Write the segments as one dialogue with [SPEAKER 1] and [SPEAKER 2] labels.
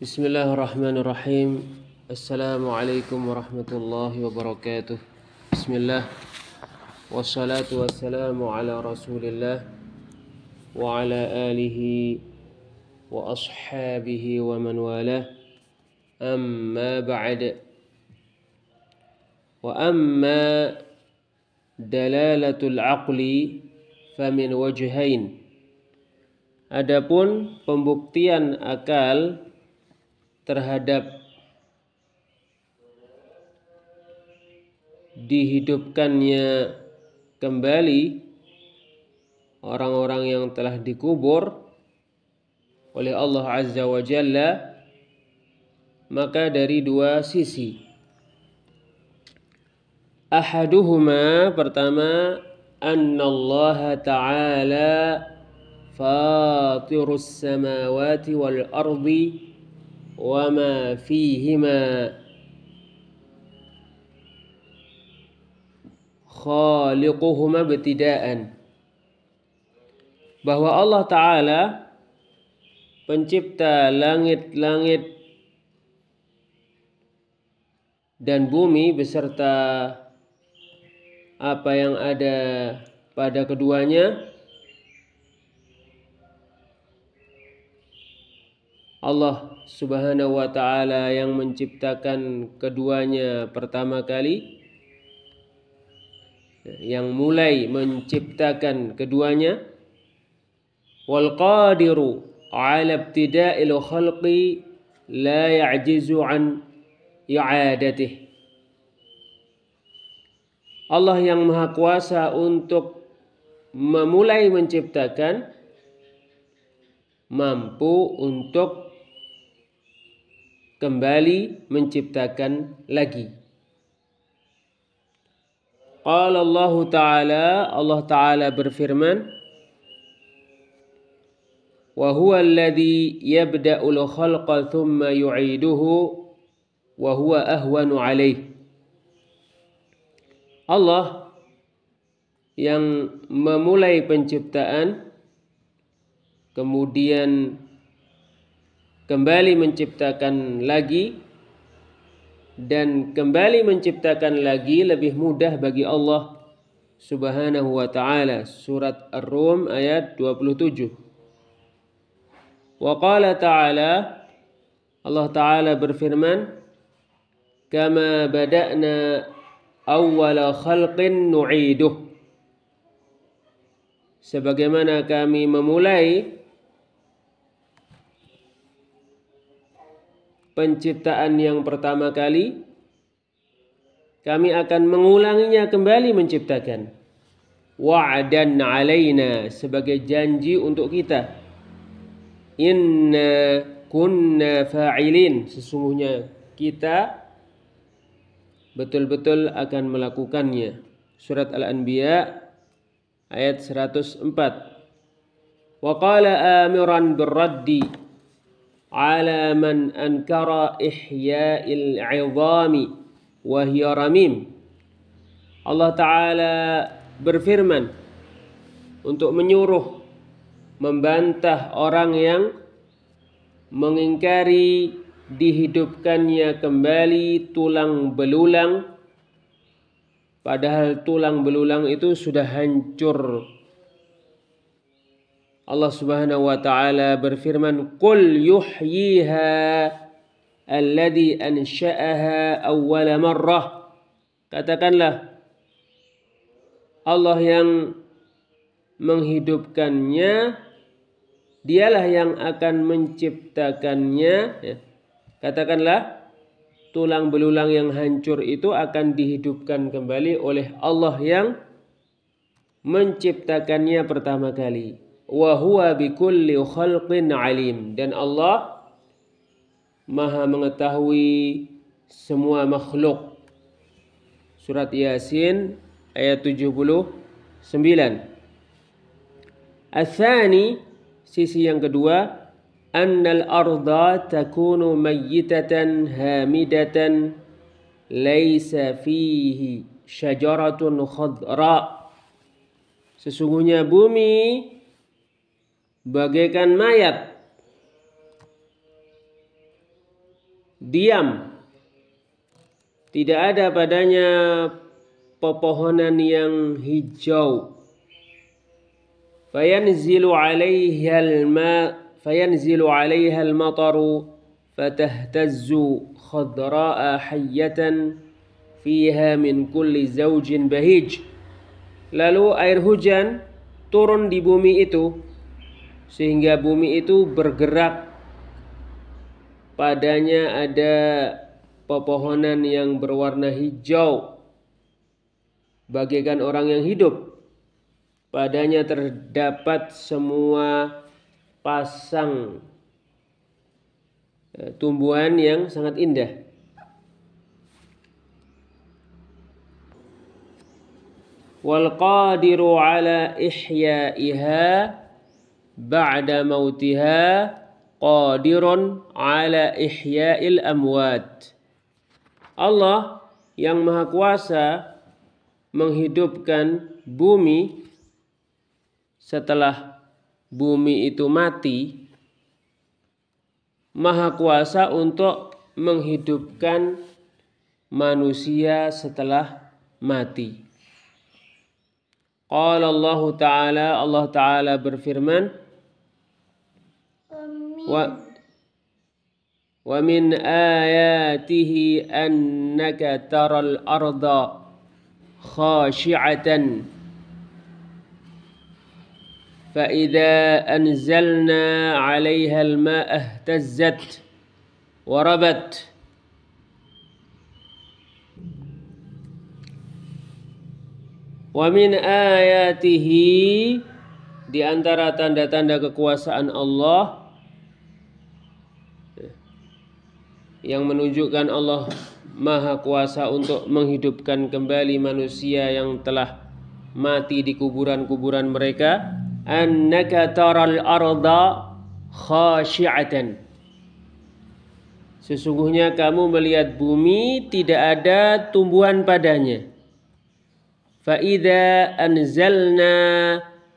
[SPEAKER 1] Bismillahirrahmanirrahim. Assalamualaikum warahmatullahi wabarakatuh. Bismillah. Wassalatu wassalamu ala rasulillah wa ala alihi wa ashabihi wa man walah. Amma ba'd. Wa amma dalalatul aqli famin wajhain. Adapun pembuktian akal terhadap dihidupkannya kembali orang-orang yang telah dikubur oleh Allah Azza wa Jalla, maka dari dua sisi. Ahaduhuma, pertama, annallaha ta'ala fatirus samawati wal ardi wa ma fihima khaliquhuma ibtida'an, bahwa Allah Ta'ala pencipta langit-langit dan bumi beserta apa yang ada pada keduanya. Allah Subhanahu wa ta'ala yang menciptakan keduanya pertama kali, yang mulai menciptakan keduanya. Wal qadiru ala ibtida'il khalqi la ya'jizu an i'adatih. Allah yang maha kuasa untuk memulai menciptakan, mampu untuk kembali menciptakan lagi. Qala Allah Ta'ala, Allah Ta'ala berfirman, wa huwa alladhi yabda'ul khalqa thumma yu'iduhu wa huwa ahwanu alaih. Allah yang memulai penciptaan kemudian kembali menciptakan lagi, dan kembali menciptakan lagi lebih mudah bagi Allah Subhanahu wa ta'ala. Surat Ar-Rum ayat 27. Wa qala ta'ala, Allah Ta'ala berfirman, kama bada'na awwala khalqin nu'iduh, sebagaimana kami memulai penciptaan yang pertama kali, kami akan mengulanginya kembali menciptakan. Wa'dan alaina, sebagai janji untuk kita. Inna kunna fa'ilin, sesungguhnya kita betul-betul akan melakukannya. Surat Al-Anbiya ayat 104. Wa qala amiran birraddi ala man ankara ihya'il 'idhami wa hiya ramim. Allah Ta'ala berfirman untuk menyuruh, membantah orang yang mengingkari dihidupkannya kembali tulang belulang, padahal tulang belulang itu sudah hancur. Allah Subhanahu wa ta'ala berfirman, qul yuhyiha alladhi ansha'aha awwala marrah. Katakanlah, Allah yang menghidupkannya, dialah yang akan menciptakannya. Katakanlah, tulang belulang yang hancur itu akan dihidupkan kembali oleh Allah yang menciptakannya pertama kali. Wa huwa bikulli khalqin alim, dan Allah maha mengetahui semua makhluk. Surat Yasin ayat 79. Ats-tsani, sisi yang kedua, annal arda takunu mayyitatan hamidatan laisa fihi syajaratun khadra. Sesungguhnya bumi bagaikan mayat diam, tidak ada padanya pepohonan yang hijau. Fayanzilu 'alaiha al-mataru fatahtazzu khadra'a hayyatan fiha min kulli zawjin bahij. Lalu air hujan turun di bumi itu sehingga bumi itu bergerak, padanya ada pepohonan yang berwarna hijau bagaikan orang yang hidup, padanya terdapat semua pasang tumbuhan yang sangat indah. Wal qadiru ala ihya'iha ba'da mautiha qadirun ala ihya'il amwat. Allah yang Maha Kuasa menghidupkan bumi setelah bumi itu mati, Maha Kuasa untuk menghidupkan manusia setelah mati. Qala Allah Ta'ala berfirman, wa min ayatihi annaka taral arda khashi'atan fa idza anzalna 'alayha al-ma'a ihtazzat wa rabat. Wa min ayatihi, di antara tanda-tanda kekuasaan Allah yang menunjukkan Allah Maha Kuasa untuk menghidupkan kembali manusia yang telah mati di kuburan-kuburan mereka, annaka taral arda khashi'atan, sesungguhnya kamu melihat bumi tidak ada tumbuhan padanya. Fa idza anzalna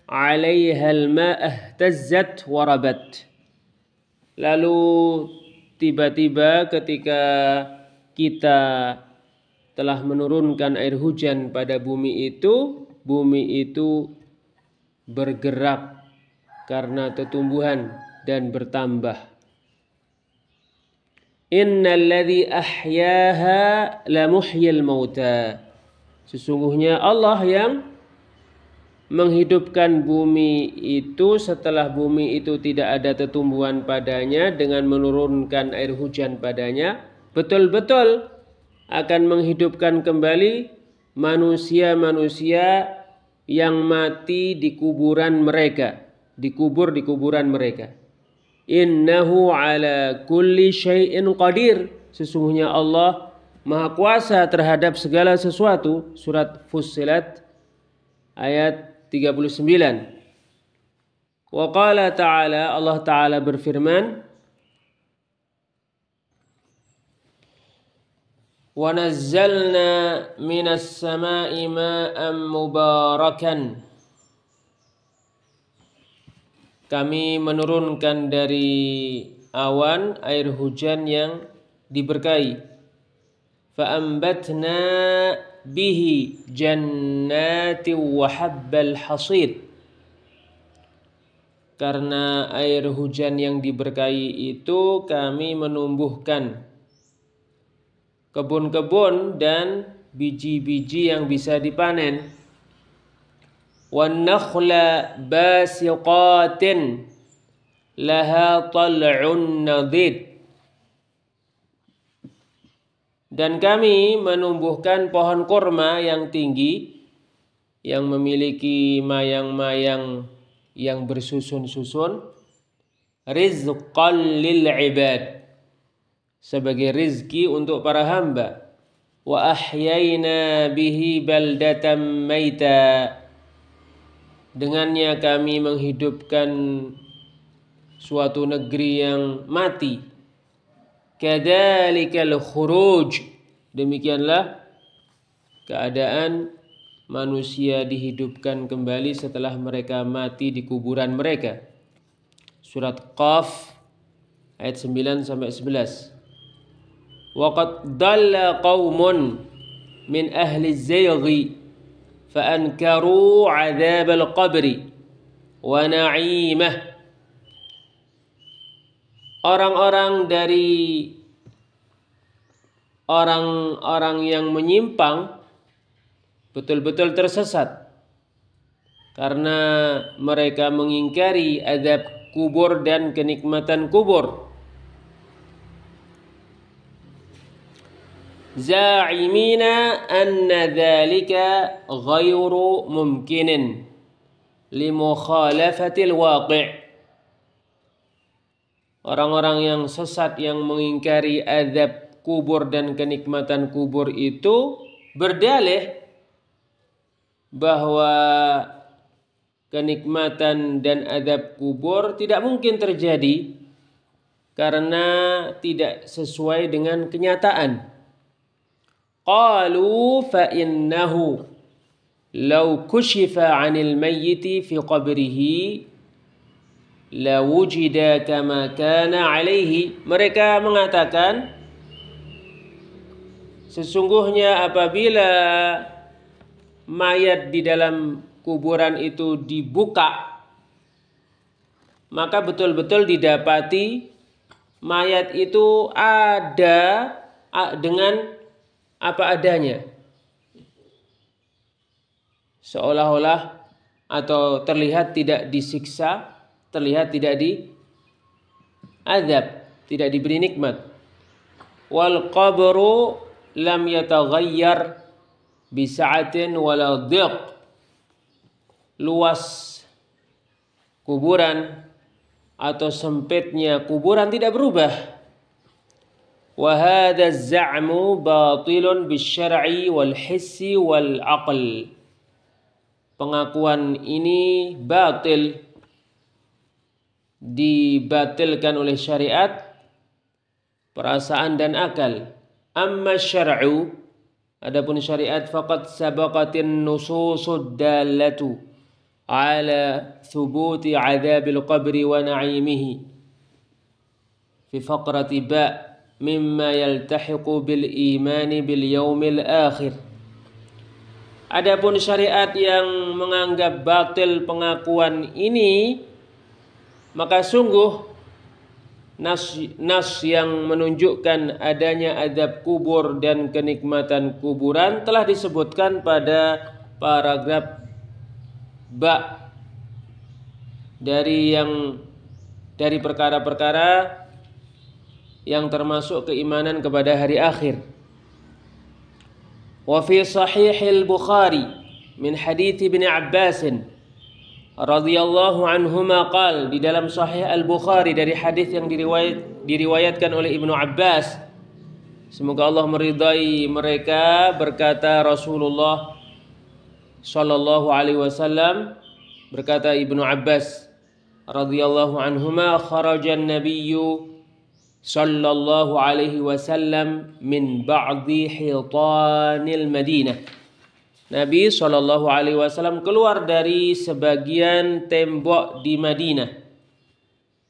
[SPEAKER 1] 'alaiha al-ma'a ihtazzat wa rabat. Lalu tiba-tiba ketika kita telah menurunkan air hujan pada bumi itu bergerak karena tumbuhan dan bertambah. Innal ladzi ahyaha la muhyil mauta. Sesungguhnya Allah yang menghidupkan bumi itu setelah bumi itu tidak ada tumbuhan padanya dengan menurunkan air hujan padanya, betul-betul akan menghidupkan kembali manusia-manusia yang mati di kuburan mereka, dikubur di kuburan mereka. Innahu ala kulli syai'in qadir. Sesungguhnya Allah Maha Kuasa terhadap segala sesuatu. Surat Fussilat ayat 39. Wa qala ta'ala, Allah Ta'ala berfirman, wa nazzalna minas sama'i ma'an mubarakan. Kami menurunkan dari awan air hujan yang diberkahi. فَأَنْبَتْنَا بِهِ جَنَّاتٍ وَحَبَّ الْحَصِيدِ. Karena air hujan yang diberkahi itu kami menumbuhkan kebun-kebun dan biji-biji yang bisa dipanen. وَالنَّخْلَ بَاسِقَاتٍ لَهَا طَلْعٌ نَضِيدٌ. Dan kami menumbuhkan pohon kurma yang tinggi yang memiliki mayang-mayang yang bersusun-susun, rizqan lil ibad, sebagai rizki untuk para hamba. Wa ahyayna bihi baldatan maita. Dengannya kami menghidupkan suatu negeri yang mati. Kadzalikal khuruj. Demikianlah keadaan manusia dihidupkan kembali setelah mereka mati di kuburan mereka. Surat Qaf ayat 9 sampai 11. wa qad dalla qaumun min ahli az-zayghi fa ankaru 'adzab al-qabri wa na'imah. Orang-orang dari orang-orang yang menyimpang betul-betul tersesat karena mereka mengingkari azab kubur dan kenikmatan kubur. Za'imina anna dzalika ghairu mumkinin limukhalafatil waqi'. Orang-orang yang sesat yang mengingkari azab kubur dan kenikmatan kubur itu berdalih bahwa kenikmatan dan azab kubur tidak mungkin terjadi karena tidak sesuai dengan kenyataan. Qalu fa innahu law kushifa 'anil mayyiti fi qabrihi la wujida kama kana 'alaihi. Mereka mengatakan sesungguhnya apabila mayat di dalam kuburan itu dibuka, maka betul-betul didapati mayat itu ada dengan apa adanya, seolah-olah atau terlihat tidak disiksa, terlihat tidak diazab, tidak diberi nikmat. Wal qabru lam yataghayyar bisa'atin wala dhiq. Luas kuburan atau sempitnya kuburan tidak berubah. Wa hadha az-za'mu batilun bisyar'i wal hissi wal aql. Pengakuan ini batil, dibatilkan oleh syariat, perasaan dan akal. Amma syar'u, adapun syariat, faqad sabaqatin nususud dallatu ala thubuti 'adzabil qabri wa na'imihi fi faqrati ba' mimma yaltahiqu bil imani bil yaumil akhir. Adapun syariat yang menganggap batil pengakuan ini, maka sungguh nas yang menunjukkan adanya azab kubur dan kenikmatan kuburan telah disebutkan pada paragraf ba dari perkara-perkara yang termasuk keimanan kepada hari akhir. Wa fi sahih al-Bukhari min hadits Ibnu Abbas radhiyallahu anhuma qala, di dalam sahih al-Bukhari dari hadis yang diriwayatkan oleh Ibnu Abbas, semoga Allah meridai mereka, berkata Rasulullah sallallahu alaihi wasallam, berkata Ibnu Abbas radhiyallahu anhuma, kharajan nabiyyu sallallahu alaihi wasallam min ba'di hitanil Madinah. Nabi sallallahu alaihi wasallam keluar dari sebagian tembok di Madinah.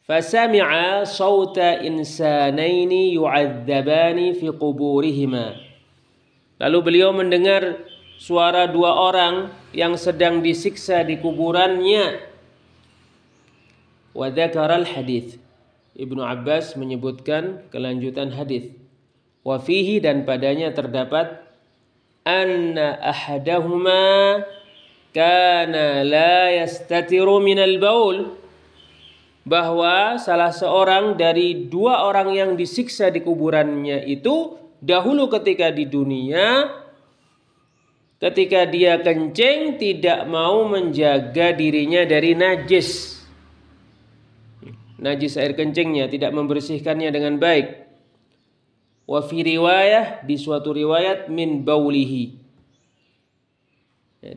[SPEAKER 1] Fasami'a sauta insanaini yu'adzabani fi quburihima. Lalu beliau mendengar suara dua orang yang sedang disiksa di kuburannya. Wa dzakara al-hadits. Ibnu Abbas menyebutkan kelanjutan hadis. Wa fihi, dan padanya terdapat anna ahadahuma kana la yastatiru minal baul, bahwa salah seorang dari dua orang yang disiksa di kuburannya itu dahulu ketika di dunia, ketika dia kencing tidak mau menjaga dirinya dari najis air kencingnya, tidak membersihkannya dengan baik. Wa fi riwayah, di suatu riwayat, min baulihi,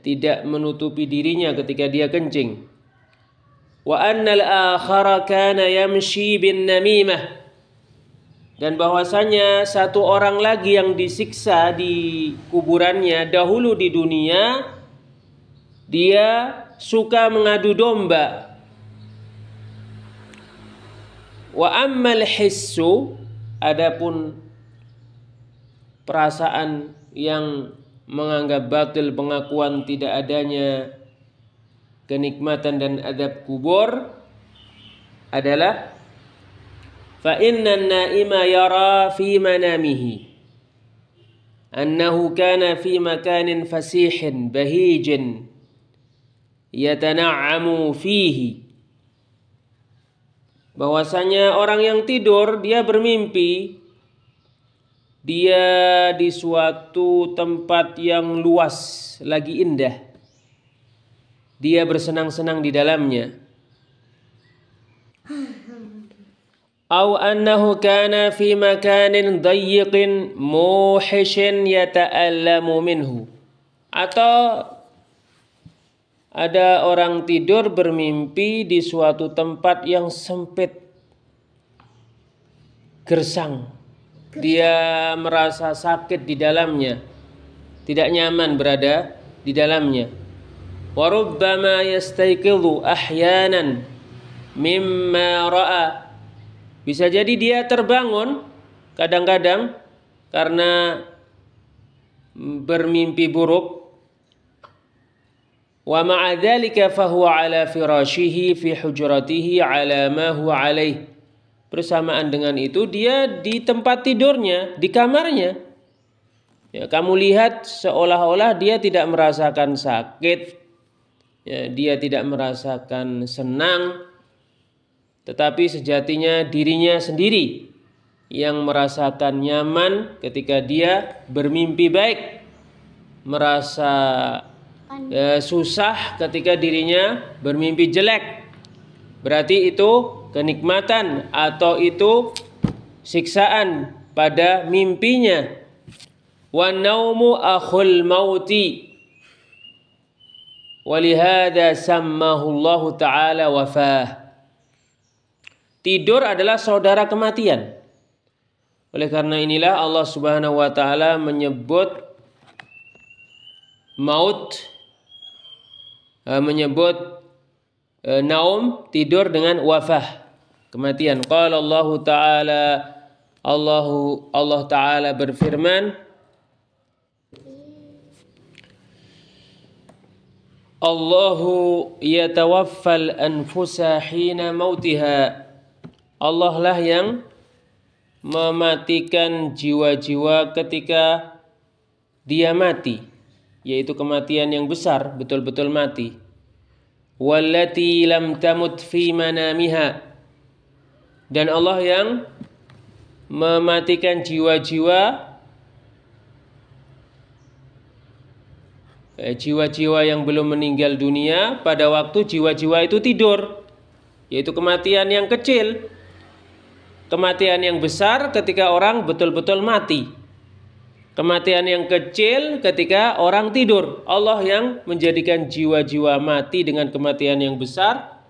[SPEAKER 1] tidak menutupi dirinya ketika dia kencing. Wa annal akhara kana yamshi bin namimah, dan bahwasanya satu orang lagi yang disiksa di kuburannya dahulu di dunia, dia suka mengadu domba. Wa ammal hissu, adapun perasaan yang menganggap batil pengakuan tidak adanya kenikmatan dan adab kubur adalah fa innan naima yara fi manamihi annahu kana fi makanin fasihin bahijin yatana'amu fihi, bahwasanya orang yang tidur dia bermimpi dia di suatu tempat yang luas lagi indah, dia bersenang-senang di dalamnya. Au annahu kana fi makanin dayyiqin muhishin yata'allamu minhu, atau ada orang tidur bermimpi di suatu tempat yang sempit, gersang, dia merasa sakit di dalamnya, tidak nyaman berada di dalamnya. Wa rubbama yastayqidhu ahyanan mimma ra'a, bisa jadi dia terbangun kadang-kadang karena bermimpi buruk. Wa ma'a dzalika fahuwa ala firashihi fi hujratihi ala ma huwa alaih. Bersamaan dengan itu dia di tempat tidurnya, di kamarnya. Ya, kamu lihat seolah-olah dia tidak merasakan sakit, ya, dia tidak merasakan senang, tetapi sejatinya dirinya sendiri yang merasakan nyaman ketika dia bermimpi baik, merasa susah ketika dirinya bermimpi jelek. Berarti itu kenikmatan atau itu siksaan pada mimpinya. Wa naumu akhul mauti walihada sammahu Allah Ta'ala wafah. Tidur adalah saudara kematian. Oleh karena inilah Allah Subhanahu wa Ta'ala menyebut maut, menyebut naum, tidur, dengan wafah, kematian. Qala Allah Ta'ala, Allah Ta'ala berfirman, Allahu yatawaffal anfusa hina mautiha. Allah lah yang mematikan jiwa-jiwa ketika dia mati, yaitu kematian yang besar, betul-betul mati. Wallati lam tamut fi manamiha, dan Allah yang mematikan jiwa-jiwa yang belum meninggal dunia pada waktu jiwa-jiwa itu tidur, yaitu kematian yang kecil. Kematian yang besar ketika orang betul-betul mati. Kematian yang kecil ketika orang tidur. Allah yang menjadikan jiwa-jiwa mati dengan kematian yang besar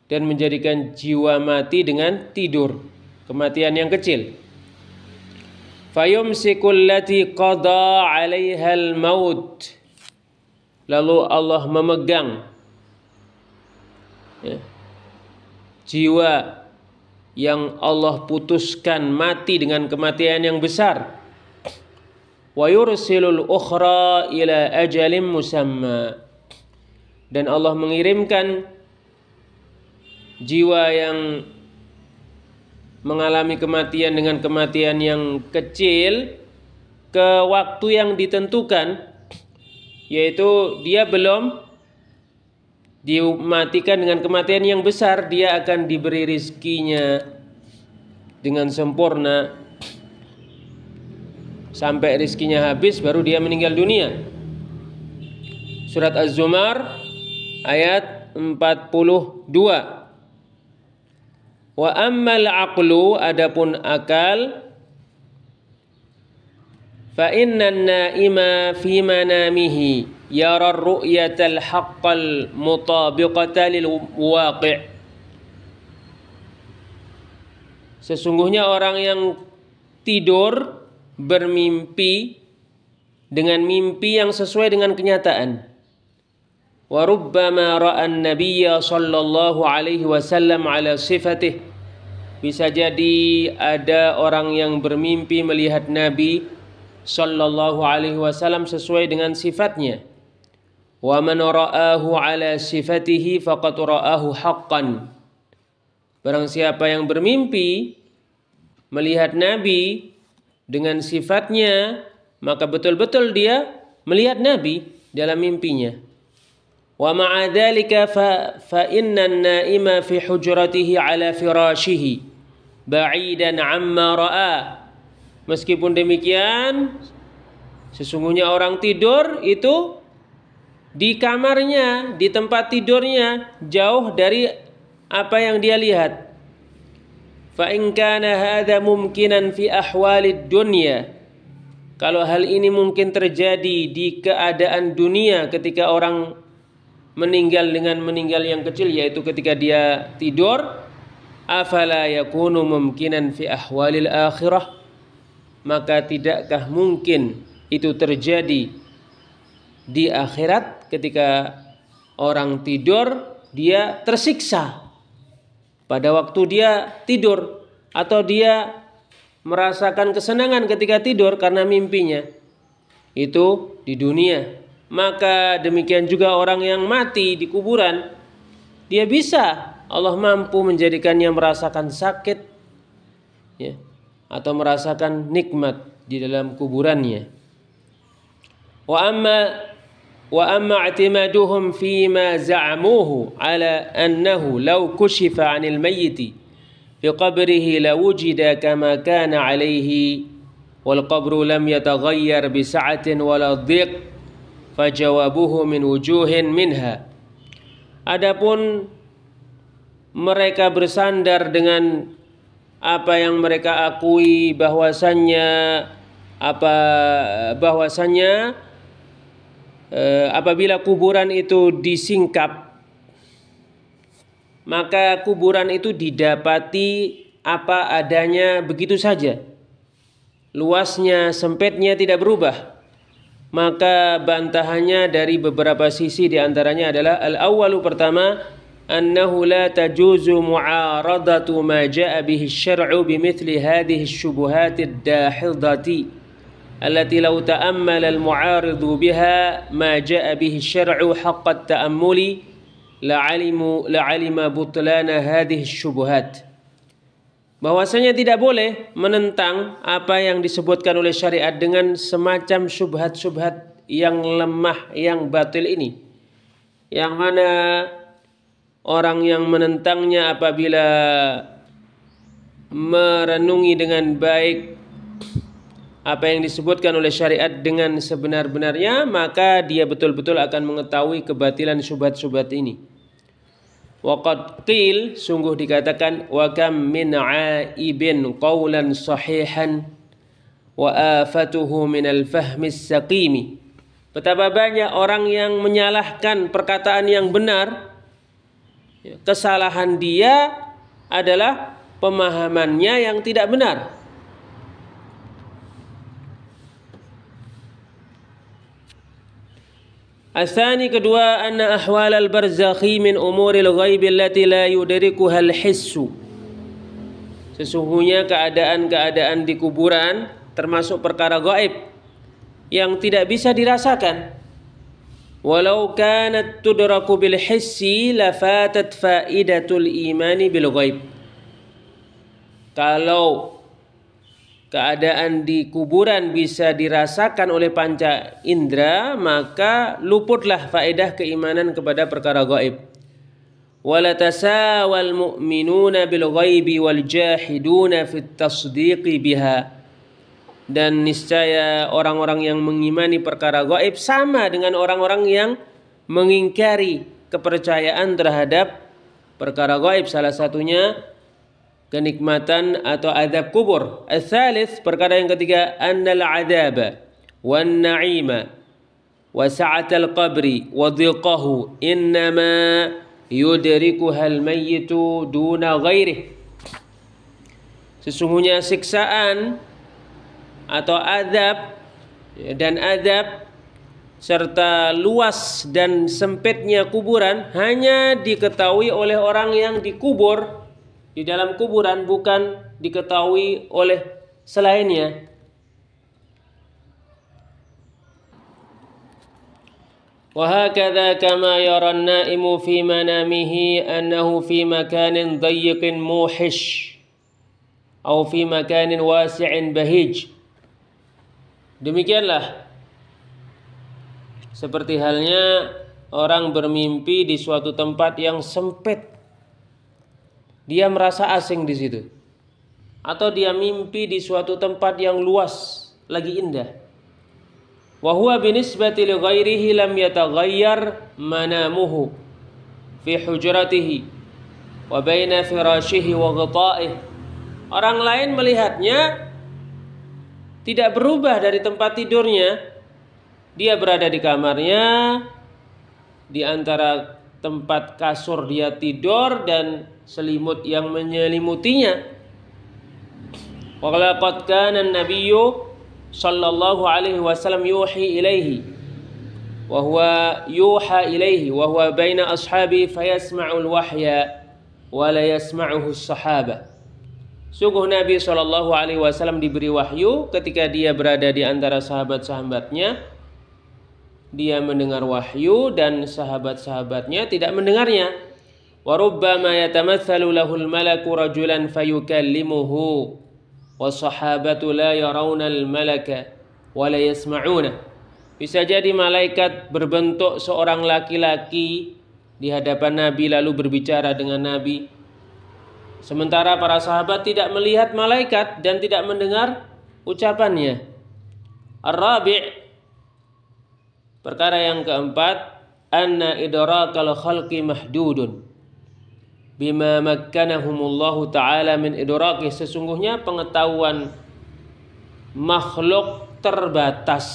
[SPEAKER 1] dan menjadikan jiwa mati dengan tidur, kematian yang kecil. Fayumsikul lati qada 'alaihal maut. Lalu Allah memegang jiwa yang Allah putuskan mati dengan kematian yang besar. Wa yursilul ukhra ila ajalin musamma, dan Allah mengirimkan jiwa yang mengalami kematian dengan kematian yang kecil ke waktu yang ditentukan, yaitu dia belum dimatikan dengan kematian yang besar, dia akan diberi rizkinya dengan sempurna sampai rizkinya habis baru dia meninggal dunia. Surat Az-Zumar ayat 42. Wa ammal aqlu, adapun akal, fa innan naima fi manamihi yara ru'yatal haqqal mutabiqata lil waqi'. Sesungguhnya orang yang tidur bermimpi dengan mimpi yang sesuai dengan kenyataan. Wa rubbama ra'an nabiyya sallallahu alaihi wasallam ala sifatih. Bisa jadi ada orang yang bermimpi melihat Nabi sallallahu alaihi wasallam sesuai dengan sifatnya. Wa man ra'ahu ala sifatihi faqad ra'ahu haqqan. Barang siapa yang bermimpi melihat Nabi dengan sifatnya, maka betul-betul dia melihat Nabi dalam mimpinya. Wa ma'a dzalika fa inna an-na'ima fi hujratihi ala firashihi ba'idan 'amma ra'a. Meskipun demikian, sesungguhnya orang tidur itu di kamarnya, di tempat tidurnya jauh dari apa yang dia lihat. Fa in kana hadza mumkinan fi ahwalid dunya. Kalau hal ini mungkin terjadi di keadaan dunia ketika orang meninggal dengan meninggal yang kecil, yaitu ketika dia tidur, afala yakunu mumkinan fi ahwalil akhirah, maka tidakkah mungkin itu terjadi di akhirat ketika orang tidur dia tersiksa pada waktu dia tidur, atau dia merasakan kesenangan ketika tidur karena mimpinya itu di dunia. Maka demikian juga orang yang mati di kuburan, dia bisa Allah mampu menjadikannya merasakan sakit, ya, atau merasakan nikmat di dalam kuburannya. Wa amma i'timaduhum fima za'amuhu ala annahu law kushifa 'anil mayyiti fi qabrihi lawujida kama kana 'alayhi wal qabru lam yataghayyar bi sa'atin wala dhiq fajawabuhu min wujuhin minha. Adapun mereka bersandar dengan apa yang mereka akui bahwasannya apabila kuburan itu disingkap, maka kuburan itu didapati apa adanya begitu saja, luasnya, sempitnya tidak berubah. Maka bantahannya dari beberapa sisi, diantaranya adalah al-awwalu, pertama, annahu la tajuzu mu'aradatu ma ja'a bihi syar'u bimithli hadhihi syubuhati ad-dahidati allati law ta'ammala al-mu'aridu biha ma ja'a bihi syar'u haqqa at-ta'ammuli la'alima butlana hadhihi syubuhat. Bahwasanya tidak boleh menentang apa yang disebutkan oleh syariat dengan semacam syubhat-syubhat yang lemah, yang batil ini, yang mana orang yang menentangnya apabila merenungi dengan baik apa yang disebutkan oleh syariat dengan sebenar-benarnya, maka dia betul-betul akan mengetahui kebatilan syubhat-syubhat ini. Waqad qil, sungguh dikatakan, wa kam min aibin qawlan sahihan wa afatuhu min al-fahmi as-saqimi. Betapa banyak orang yang menyalahkan perkataan yang benar, kesalahan dia adalah pemahamannya yang tidak benar. Asani, kedua, anna ahwal al-barzakhi min umuril ghaib allati la yudrikuha al-hissu. Sesungguhnya keadaan-keadaan di kuburan termasuk perkara gaib yang tidak bisa dirasakan. Walau kanat tudraku bil hissi lafatat faidatul imani bil ghaib. Kalau keadaan di kuburan bisa dirasakan oleh panca indera, maka luputlah faedah keimanan kepada perkara gaib. Wala tasawal mu'minuna bil ghaibi wal jahiduna fit tasdiqi biha. Dan niscaya orang-orang yang mengimani perkara gaib sama dengan orang-orang yang mengingkari kepercayaan terhadap perkara gaib, salah satunya kenikmatan atau azab kubur. Al-thalith, perkara yang ketiga, annal adaba wan na'ima wa sa'atal qabri wa dhiqahu innama yudrikuha al-mayyitu duna ghairih. Sesungguhnya siksaan atau azab serta luas dan sempitnya kuburan hanya diketahui oleh orang yang dikubur di dalam kuburan, bukan diketahui oleh selainnya. وهكذا كما يرى النائم في منامه أنه في مكان ضيق موحش أو في مكان واسع بهيج. Demikianlah seperti halnya orang bermimpi di suatu tempat yang sempit. Dia merasa asing di situ. Atau dia mimpi di suatu tempat yang luas, lagi indah. Wa huwa binisbati li ghairihi lam yataghayyar manamuhu fi hujratihi wa baina firashihi wa ghita'ih. Orang lain melihatnya tidak berubah dari tempat tidurnya. Dia berada di kamarnya, di antara tempat kasur dia tidur dan selimut yang menyelimutinya. Wa laqad kana an-nabiyyu sallallahu alaihi wasallam yuhi ilaihi wa huwa yuha ilaihi wa huwa baina ashabi fayasma'ul wahya wa la yasma'uhu as-sahaba. Sungguh Nabi sallallahu alaihi wasallam diberi wahyu ketika dia berada di antara sahabat-sahabatnya. Dia mendengar wahyu dan sahabat-sahabatnya tidak mendengarnya. Wa rubbama yatamatsalu lahul malaku rajulan fayukallimuhu wassahabatu la yarawna al-malaka wa la yasma'una. Bisa jadi malaikat berbentuk seorang laki-laki di hadapan Nabi lalu berbicara dengan Nabi, sementara para sahabat tidak melihat malaikat dan tidak mendengar ucapannya. Ar-rabi', perkara yang keempat, anna idrakal khalqi mahdudun bima makkanahumullahu ta'ala min idraki. Sesungguhnya pengetahuan makhluk terbatas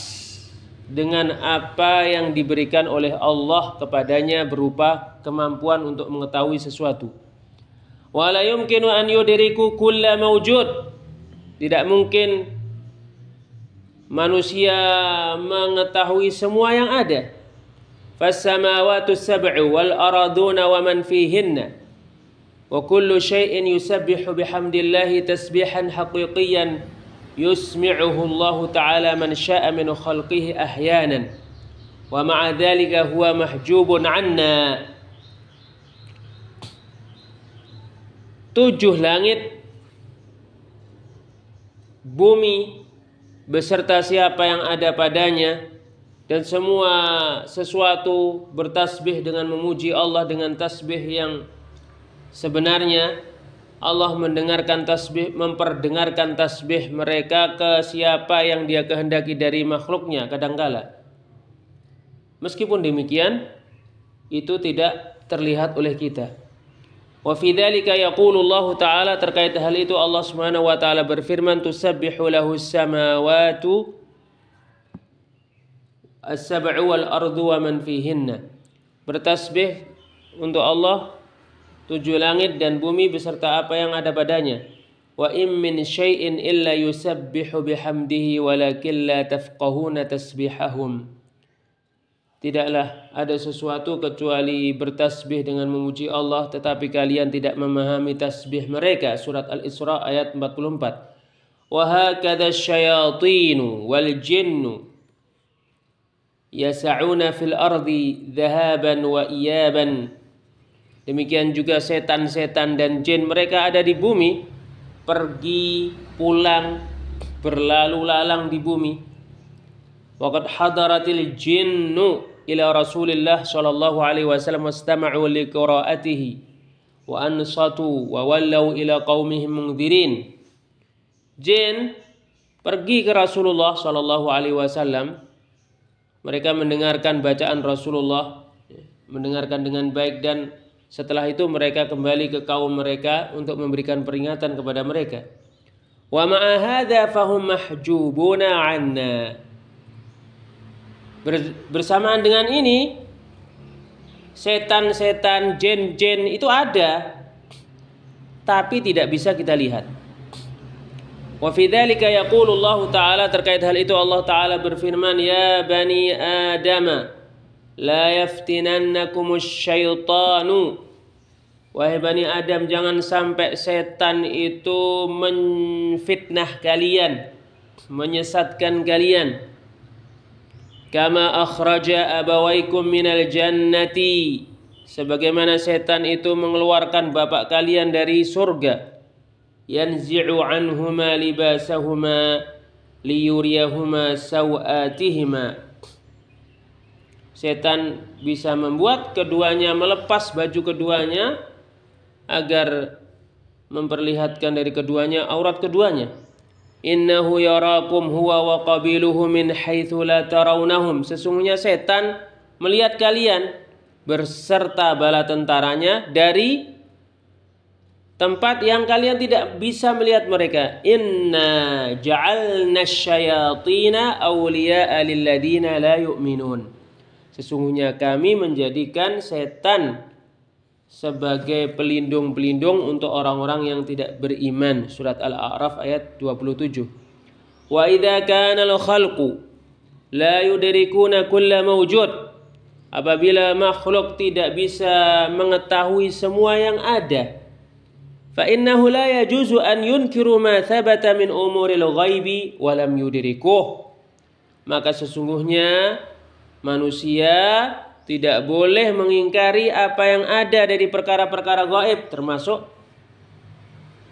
[SPEAKER 1] dengan apa yang diberikan oleh Allah kepadanya berupa kemampuan untuk mengetahui sesuatu. Wa la yumkinu an yudriku kulla mawjud. Tidak mungkin manusia mengetahui semua yang ada. Fas-samawatu sab'u wal araduna wa man fihinna wa kullu syai'in yusabbihu bihamdillahi tasbihan haqiqiyan yusmi'uhu Allah ta'ala man sya'a min khalqihi ahyanan wa ma'a dhalika huwa mahjubun 'anna. 7 langit, bumi beserta siapa yang ada padanya, dan semua sesuatu bertasbih dengan memuji Allah dengan tasbih yang sebenarnya. Allah mendengarkan tasbih, memperdengarkan tasbih mereka ke siapa yang Dia kehendaki dari makhluknya kadangkala. Meskipun demikian, itu tidak terlihat oleh kita. Wa fi dzalika yaqulu Allah Ta'ala, terkait hal itu Allah Subhanahu wa taala berfirman, tusabbihu lahu as-samawati as-sab'u wal ardu wa man fihinna. Bertasbih untuk Allah 7 langit dan bumi beserta apa yang ada padanya. Wa im min syai'in illa yusabbihu bihamdihi walakin la tafqahuna tasbihahum. Tidaklah ada sesuatu kecuali bertasbih dengan memuji Allah, tetapi kalian tidak memahami tasbih mereka. Surat Al-Isra ayat 44. Wa hakadha syayatinu wal jinnu yas'una fil ardi dhahaban wa iyaban. Demikian juga setan-setan dan jin, mereka ada di bumi, pergi pulang, berlalu lalang di bumi. Waqad hadaratil jinnu ila Rasulillah sallallahu alaihi wasallam wastama'u li qira'atihi wa ansatu wa wallau ila qaumihim mungdirin. Jin pergi ke Rasulullah sallallahu alaihi wasallam. Mereka mendengarkan bacaan Rasulullah, mendengarkan dengan baik, dan setelah itu mereka kembali ke kaum mereka untuk memberikan peringatan kepada mereka. Wa ma'a hadza fahum mahjubuna 'anna. Bersamaan dengan ini, setan-setan, jin-jin itu ada, tapi tidak bisa kita lihat. Wa fi dzalika yaqulu Allah Ta'ala, terkait hal itu Allah Ta'ala berfirman, ya bani Adam la yaftinannakumus syaitanu. Wahai bani Adam, jangan sampai setan itu menfitnah kalian, menyesatkan kalian. Kama akhraja abawaikum minal jannati, sebagaimana setan itu mengeluarkan bapak kalian dari surga. Yanzi'u anhuma libasahuma liyuriyahuma sawatihima. Setan bisa membuat keduanya melepas baju keduanya agar memperlihatkan dari keduanya aurat keduanya. Innahu yarakum huwa wa qabiluhu min haitsu la tarawnahum. Sesungguhnya setan melihat kalian berserta bala tentaranya dari tempat yang kalian tidak bisa melihat mereka. Inna ja'alna syayatina awliya'a lilladina la yu'minun. Sesungguhnya kami menjadikan setan sebagai pelindung-pelindung untuk orang-orang yang tidak beriman. Surat Al-A'raf ayat 27. Wa idza kana al-khalqu la yudrikuna kulla mawjud. Apabila makhluk tidak bisa mengetahui semua yang ada, fa innahu la yajuzu an yunkiru ma thabata min umuril ghaibi wa lam yudrikuh. Maka sesungguhnya manusia tidak boleh mengingkari apa yang ada dari perkara-perkara gaib, termasuk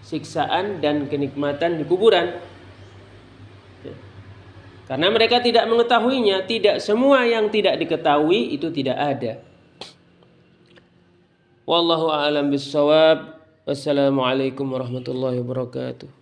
[SPEAKER 1] siksaan dan kenikmatan di kuburan. Karena mereka tidak mengetahuinya, tidak semua yang tidak diketahui itu tidak ada. Wallahu a'lam bissawab. Wassalamualaikum warahmatullahi wabarakatuh.